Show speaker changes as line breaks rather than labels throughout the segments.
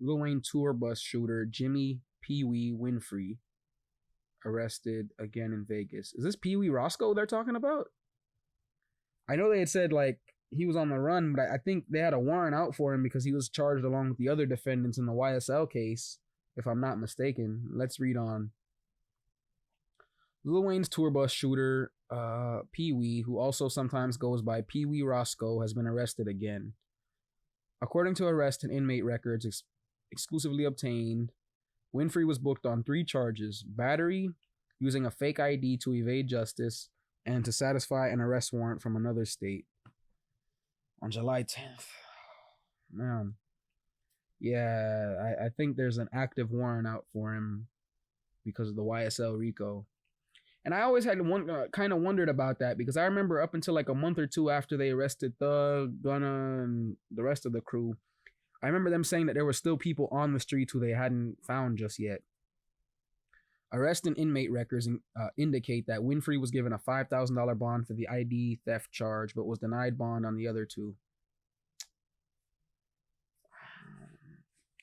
Lil Wayne tour bus shooter Jimmy Pee Wee Winfrey arrested again in Vegas. Is this Pee Wee Roscoe they're talking about? I know they had said like he was on the run, but I think they had a warrant out for him because he was charged along with the other defendants in the YSL case, if I'm not mistaken. Let's read on. Lil Wayne's tour bus shooter, Pee Wee, who also sometimes goes by Pee Wee Roscoe, has been arrested again. According to arrest and inmate records exclusively obtained, Winfrey was booked on 3 charges: battery, using a fake ID to evade justice, and to satisfy an arrest warrant from another state. On July 10th. Man. Yeah, I think there's an active warrant out for him because of the YSL RICO. And I always had kind of wondered about that because I remember up until like a month or two after they arrested Thug, Gunna, and the rest of the crew, I remember them saying that there were still people on the streets who they hadn't found just yet. Arrest and inmate records indicate that Winfrey was given a $5,000 bond for the ID theft charge, but was denied bond on the other 2.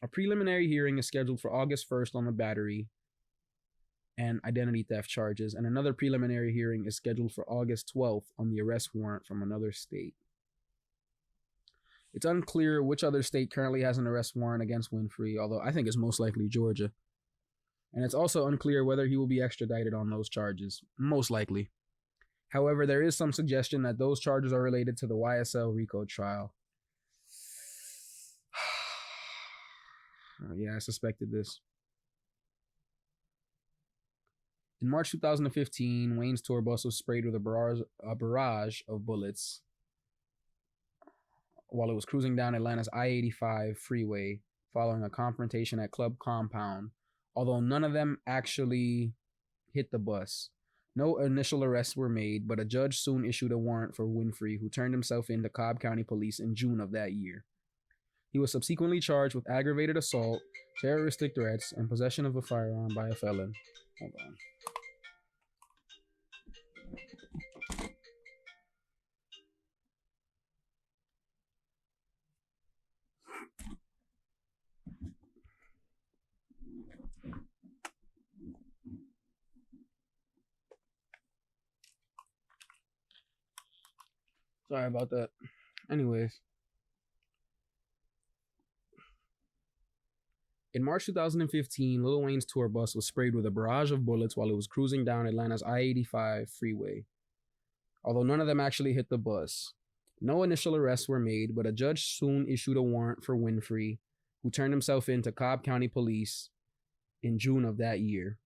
A preliminary hearing is scheduled for August 1st on the battery and identity theft charges, and another preliminary hearing is scheduled for August 12th on the arrest warrant from another state. It's unclear which other state currently has an arrest warrant against Winfrey, although I think it's most likely Georgia. And it's also unclear whether he will be extradited on those charges, most likely. However, there is some suggestion that those charges are related to the YSL RICO trial. Yeah, I suspected this. In March 2015, Wayne's tour bus was sprayed with a barrage of bullets while it was cruising down Atlanta's I-85 freeway following a confrontation at Club Compound, although none of them actually hit the bus. No initial arrests were made, but a judge soon issued a warrant for Winfrey, who turned himself in to Cobb County Police in June of that year. He was subsequently charged with aggravated assault, terroristic threats, and possession of a firearm by a felon. Hold on. Sorry about that. Anyways. In March 2015, Lil Wayne's tour bus was sprayed with a barrage of bullets while it was cruising down Atlanta's I-85 freeway, although none of them actually hit the bus. No initial arrests were made, but a judge soon issued a warrant for Winfrey, who turned himself in to Cobb County Police in June of that year.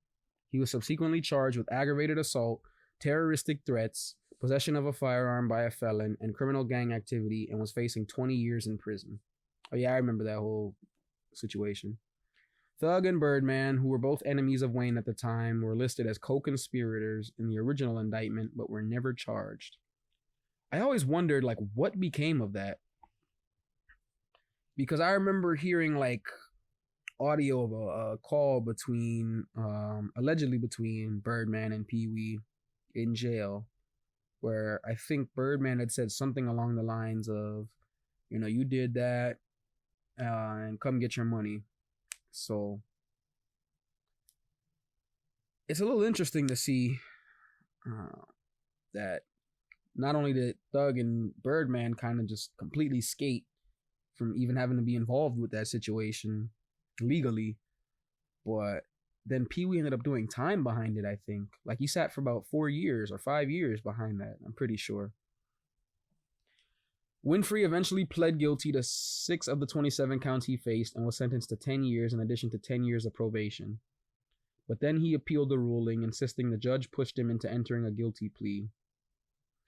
He was subsequently charged with aggravated assault, terroristic threats, possession of a firearm by a felon, and criminal gang activity, and was facing 20 years in prison. Oh yeah, I remember that whole situation. Thug and Birdman, who were both enemies of Wayne at the time, were listed as co-conspirators in the original indictment, but were never charged. I always wondered, like, what became of that? Because I remember hearing, like, audio of a call between, allegedly between Birdman and Pee Wee in jail, where I think Birdman had said something along the lines of, you know, you did that, and come get your money. So it's a little interesting to see that not only did Thug and Birdman kind of just completely skate from even having to be involved with that situation legally, but then Pee Wee ended up doing time behind it, I think. Like, he sat for about 4 years or 5 years behind that, I'm pretty sure. Winfrey eventually pled guilty to 6 of the 27 counts he faced and was sentenced to 10 years in addition to 10 years of probation. But then he appealed the ruling, insisting the judge pushed him into entering a guilty plea.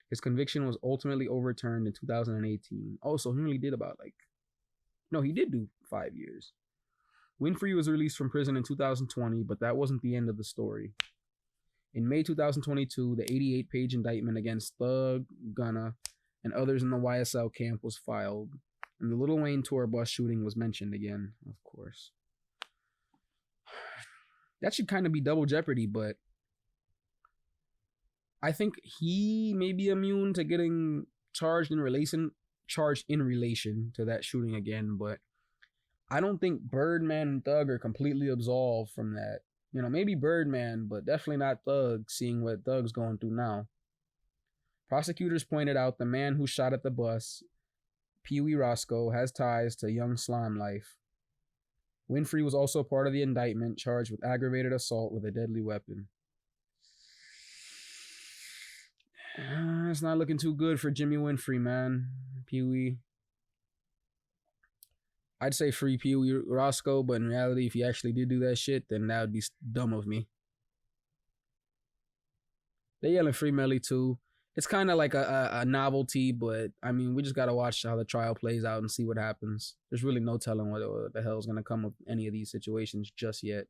His conviction was ultimately overturned in 2018. Oh, so he only did about he did do 5 years. Winfrey was released from prison in 2020, but that wasn't the end of the story. In May 2022, the 88-page indictment against Thug, Gunna, and others in the YSL camp was filed, and the Lil Wayne tour bus shooting was mentioned again, of course. That should kind of be double jeopardy, but I think he may be immune to getting charged in relation to that shooting again, but I don't think Birdman and Thug are completely absolved from that. You know, maybe Birdman, but definitely not Thug, seeing what Thug's going through now. Prosecutors pointed out the man who shot at the bus, Pee Wee Roscoe, has ties to Young Slime Life. Winfrey was also part of the indictment, charged with aggravated assault with a deadly weapon. It's not looking too good for Jimmy Winfrey, man. Pee Wee. I'd say free Pee Wee Roscoe, but in reality, if he actually did do that shit, then that would be dumb of me. They yelling free Melly too. It's kind of like a novelty, but I mean, we just gotta watch how the trial plays out and see what happens. There's really no telling what the hell is gonna come of any of these situations just yet.